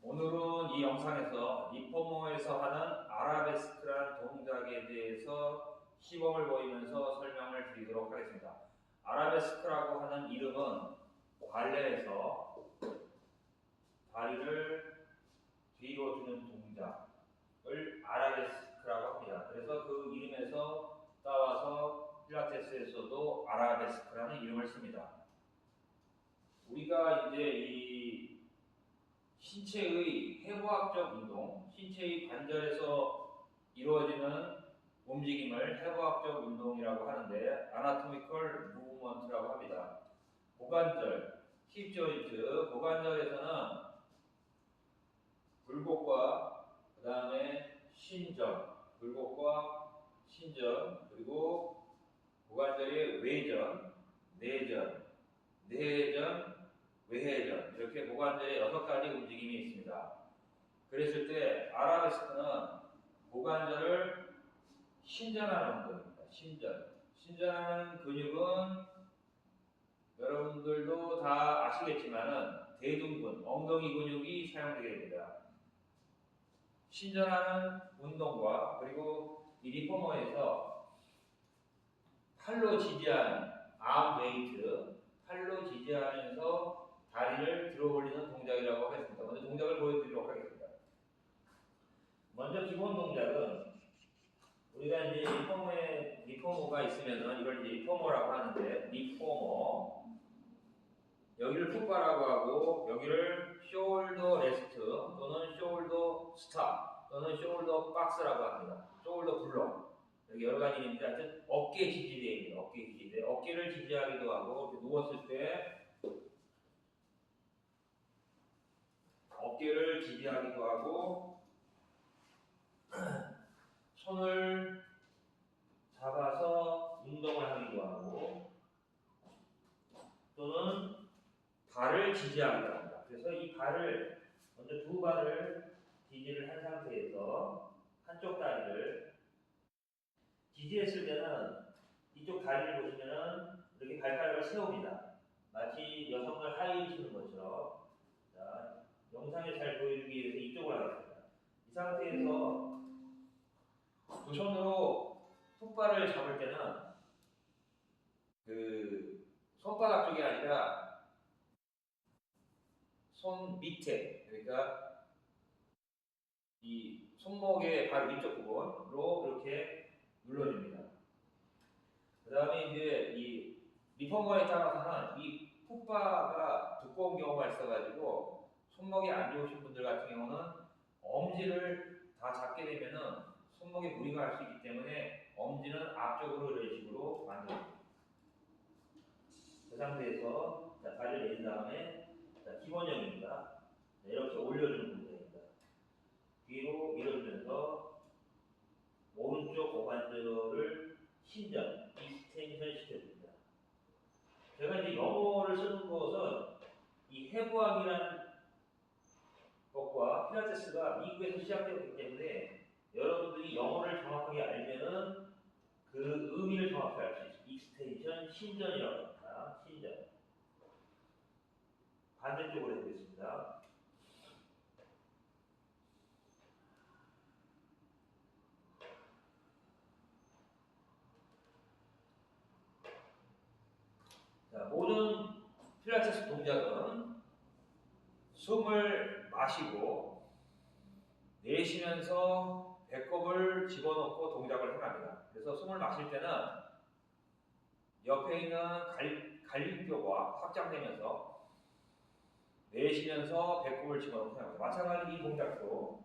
오늘은 이 영상에서 리포머에서 하는 아라베스크란 동작에 대해서 시범을 보이면서 설명을 드리도록 하겠습니다. 아라베스크라고 하는 이름은 발레에서 다리를 뒤로 두는 동작을 아라베스크라고 합니다. 그래서 그 이름에서 따와서 필라테스에서도 아라베스크라는 이름을 씁니다. 우리가 이제 이 신체의 해부학적 운동, 신체의 관절에서 이루어지는 움직임을 해부학적 운동이라고 하는데 아나토미컬 무브먼트라고 합니다. 고관절, 힙조인트, 고관절에서는 굴곡과 그 다음에 신전, 굴곡과 신전, 그리고 고관절의 외전, 내전, 내전, 외회전, 이렇게 고관절에 6가지 움직임이 있습니다. 그랬을 때 아라베스크는 고관절을 신전하는 운동입니다. 신전하는 근육은 여러분들도 다 아시겠지만은 대둔근, 엉덩이 근육이 사용되게 됩니다. 신전하는 운동과 그리고 이 리포머에서 팔로 지지하는 암 웨이트, 팔로 지지하면서 다리를 들어 올리는 동작이라고 하겠습니다. 먼저 동작을 보여드리도록 하겠습니다. 먼저 기본 동작은 우리가 이제 리포머가 있으면은 이걸 이제 리포머라고 하는데, 리포머 여기를 풋바라고 하고 여기를 숄더 레스트 또는 숄더 스탑 또는 숄더 박스라고 합니다. 숄더 블록, 여기 여러 가지 있는데 하여튼 어깨 지지대입니다. 어깨 지지대, 어깨를 지지하기도 하고 누웠을 때 어깨를 지지하기도 하고 손을 잡아서 운동을 하기도 하고 또는 발을 지지하기도 합니다. 그래서 이 발을 먼저 두 발을 지지를 한 상태에서 한쪽 다리를 지지했을 때는 이쪽 다리를 보시면은 이렇게 발가락을 세웁니다. 마치 여성을 하이히시는 것처럼. 자, 영상에 잘 보여주기 위해서 이쪽을 하겠습니다. 이 상태에서 두 손으로 풋발을 잡을 때는 그 손바닥 쪽이 아니라 손 밑에, 그러니까 이 손목의 바로 위쪽 부분으로 이렇게 눌러줍니다. 그 다음에 이제 이 리포머에 따라서는 이 풋바가 두꺼운 경우가 있어가지고 손목이 안 좋으신 분들 같은 경우는 엄지를 다 잡게 되면은 손목에 무리가 갈 수 있기 때문에 엄지는 앞쪽으로 이런 식으로 만들어줍니다. 그 상태에서 자, 발을 내린 다음에 자, 기본형입니다. 이렇게 올려주는 동작입니다. 뒤로 밀어주면서 오른쪽 고관절을 신전, 익스텐션 시켜줍니다. 제가 이제 영어를 쓰는 것은 이 해부학이라는 것과 필라테스가 미국에서 시작되었기 때문에 여러분들이 영어를 정확하게 알면은 그 의미를 정확히 알 수 있습니다. 익스텐션, 신전이라고 합니다. 신전. 반대쪽으로 해보겠습니다. 자, 모든 필라테스 동작은 숨을 마시고 내쉬면서 배꼽을 집어넣고 동작을 행합니다. 그래서 숨을 마실 때는 옆에 있는 갈비뼈가 확장되면서 내쉬면서 배꼽을 집어넣고 행합니다. 마찬가지로 이 동작도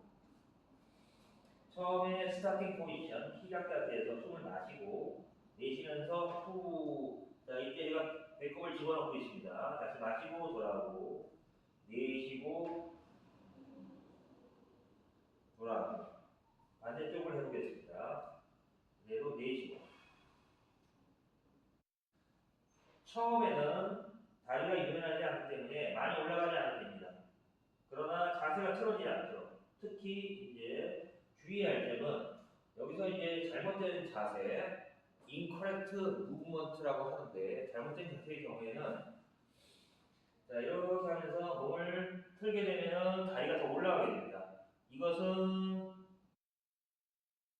처음에 스타팅 포지션, 시작 자세에서 숨을 마시고 내쉬면서 후, 자, 이때 제가 배꼽을 집어넣고 있습니다. 다시 마시고 돌아오고 내쉬고 돌아오고 반대쪽을 해보겠습니다. 그대로 내쉬고. 처음에는 다리가 유연하지 않기 때문에 많이 올라가지 않아도 됩니다. 그러나 자세가 틀어지지 않죠. 특히 이제 주의할 점은 여기서 이제 잘못된 자세, incorrect movement라고 하는데, 잘못된 자세의 경우에는 자, 이렇게 하면서 몸을 틀게 되면 다리가 더 올라가게 이것은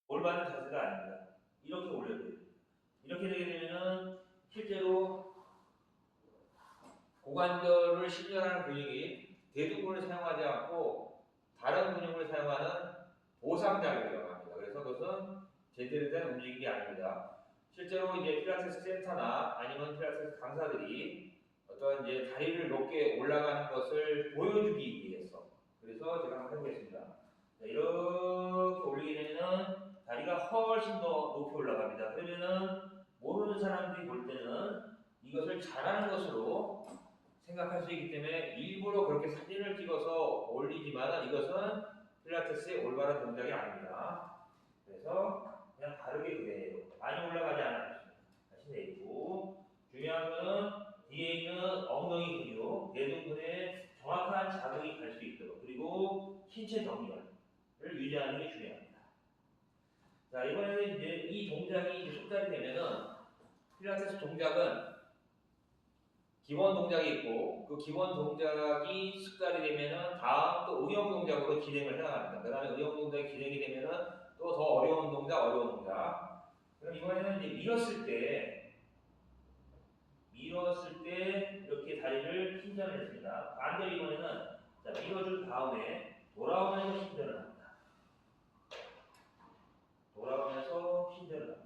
올바른 자세가 아닙니다. 이렇게 올려야 돼요. 이렇게 되게 되면은 실제로 고관절을 신전하는 근육이 대둔근을 사용하지 않고 다른 근육을 사용하는 보상작용이라고 합니다. 그래서 그것은 제대로 된 움직임이 아닙니다. 실제로 이제 필라테스 센터나 아니면 필라테스 강사들이 어떤 이제 다리를 높게 올라가는 것을 보여주기 위해서, 그래서 제가 한번 해보겠습니다. 자, 이렇게 올리게 되면은 다리가 훨씬 더 높이 올라갑니다. 그러면은 모르는 사람들이 볼 때는 이것을 잘하는 것으로 생각할 수 있기 때문에 일부러 그렇게 사진을 찍어서 올리지만 이것은 필라테스의 올바른 동작이 아닙니다. 그래서 그냥 바르게 그대로 많이 올라가지 않아요. 다시 내리고, 중요한 거는 뒤에 있는 엉덩이 근육, 내둔근에 정확한 자극이 갈 수 있도록, 그리고 신체 정렬을 유지하는 게 중요합니다. 자, 이번에는 이제 이 동작이 숙달이 되면은 필라테스 동작은 기본 동작이 있고 그 기본 동작이 숙달이 되면은 다음 또 응용 동작으로 진행을 해야 합니다. 그 다음에 응용 동작이 진행이 되면은 또 더 어려운 동작. 그럼 이번에는 이제 밀었을 때 이렇게 다리를 신전을 했습니다. 반대로 이번에는 자, 밀어준 다음에 돌아오면서 신전을 합니다. 돌아오면서 신전을 합니다.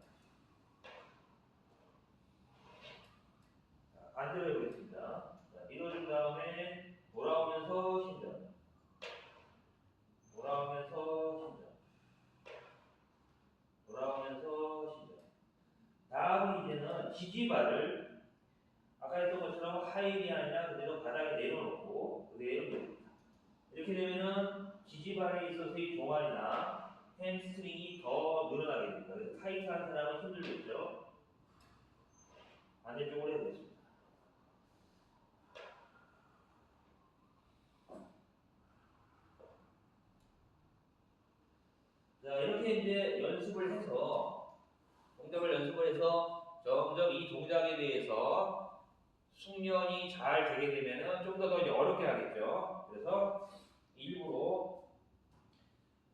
자, 반대로 해보겠습니다. 자, 밀어준 다음에 돌아오면서 신전. 돌아오면서 신전. 돌아오면서 신전. 다음은 이제는 지지발을 아까 했던 것처럼 하일이 아니라 그대로 바닥에 내려놓고 그대로 내립니다. 이렇게 되면은 지지발에 있어서의 종아리나 햄스트링이 더 늘어나게 됩니다. 그래서 타이트한 사람은 힘들겠죠. 반대쪽으로 해보겠습니다. 자, 이렇게 이제 연습을 해서 동작을 연습을 해서 점점 이 동작에 대해서 숙련이 잘 되게 되면은 좀 더 이제 어렵게 하겠죠. 그래서 일부러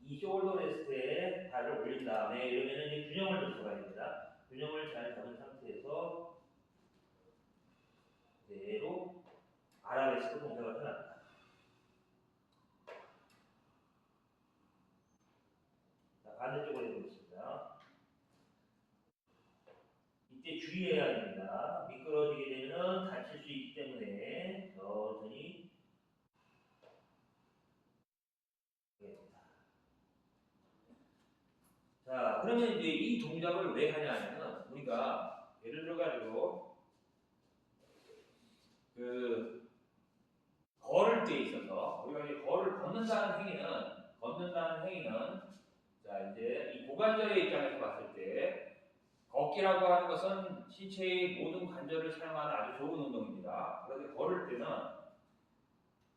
이 숄더 레스트에 발을 올린 다음에 이러면은 이제 균형을 좀 잡아야 됩니다. 균형을 잘 잡은 상태에서 그대로 아라베스크 동작을 해납니다. 자, 반대쪽으로 해보겠습니다. 이때 주의해야 됩니다. 미끄러지게 되면 다칠 수 있기 때문에 천천히 하겠습니다. 자, 그러면 이제 이 동작을 왜 하냐면은 우리가 예를 들어가지고 그 걸을 때 있어서 우리가 이제 걷는다는 행위는 자 이제 이 고관절의 입장에서 봤을 때 걷기라고 하는 것은 신체의 모든 관절을 사용하는 아주 좋은 운동입니다. 그런데 걸을 때는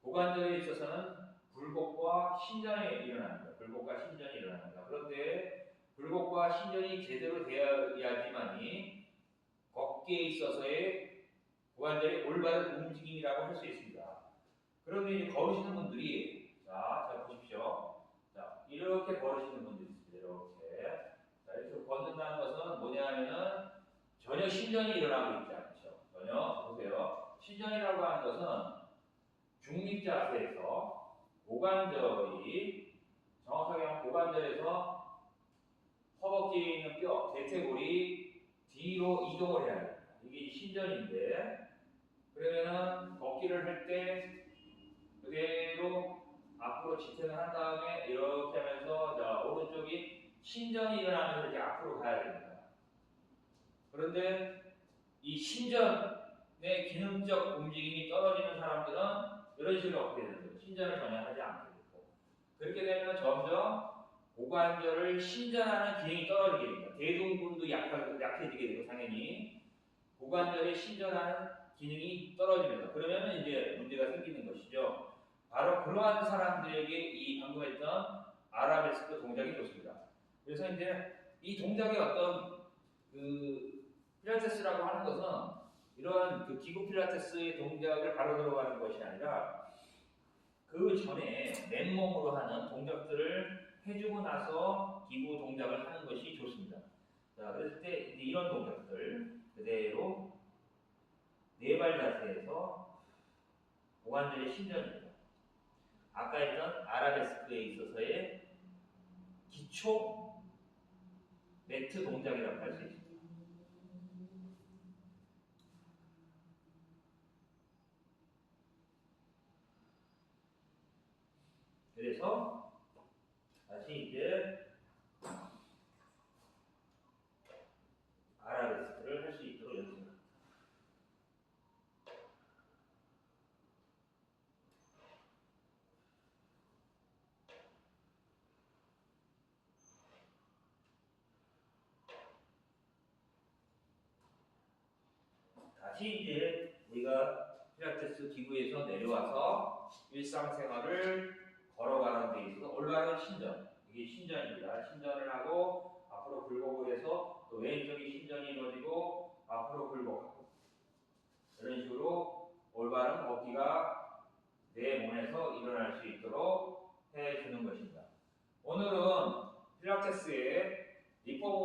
고관절에 있어서는 굴곡과 신전이 일어납니다. 굴곡과 신전이 일어납니다. 그런데 굴곡과 신전이 제대로 되어야지만이 걷기에 있어서의 고관절의 올바른 움직임이라고 할 수 있습니다. 그런데 이제 걸으시는 분들이 자 보십시오. 자 이렇게 걸으시는 분들이 있습니다. 이렇게 자 이렇게 걷는다는 것은 뭐냐면은 전혀 신전이 일어나고 있지 않죠. 전혀 보세요. 신전이라고 하는 것은 중립 자세에서 고관절이 정확하게 하면 고관절에서 허벅지에 있는 뼈 대퇴골이 뒤로 이동을 해야 됩니다. 이게 신전인데 그러면은 걷기를 할 때 그대로 앞으로 지탱을 한 다음에 이렇게 하면서 자, 오른쪽이 신전이 일어나면서 이렇게 앞으로 가야 됩니다. 그런데 이 신전의 기능적 움직임이 떨어지는 사람들은 이런 식으로 어떻게 되는 거예요? 신전을 전혀 하지 않게 되고 그렇게 되면 점점 고관절을 신전하는 기능이 떨어지게 됩니다. 대둔근도 약해지게 되고 당연히 고관절의 신전하는 기능이 떨어집니다. 그러면 이제 문제가 생기는 것이죠. 바로 그러한 사람들에게 이 방금 했던 아라베스크 동작이 좋습니다. 그래서 이제 이 동작의 어떤 그 필라테스라고 하는 것은 이러한 그 기구 필라테스의 동작을 바로 들어가는 것이 아니라 그 전에 맨몸으로 하는 동작들을 해주고 나서 기구 동작을 하는 것이 좋습니다. 자, 그랬을 때 이런 동작들 그대로 네 발 자세에서 고관절의 신전입니다. 아까 했던 아라베스크에 있어서의 기초 매트 동작이라고 할 수 있습니다. 그래서 다시 이제 아라베스크를 할 수 있도록 연습합니다. 다시 이제 우리가 필라테스 기구에서 내려와서 일상생활을 걸어가는 데 있어서 올바른 신전, 이게 신전입니다. 신전을 하고 앞으로 굴곡을 해서 또 왼쪽이 신전이 이루어지고 앞으로 굴곡하고 이런 식으로 올바른 걷기가 내 몸에서 일어날 수 있도록 해주는 것입니다. 오늘은 필라테스의 리포머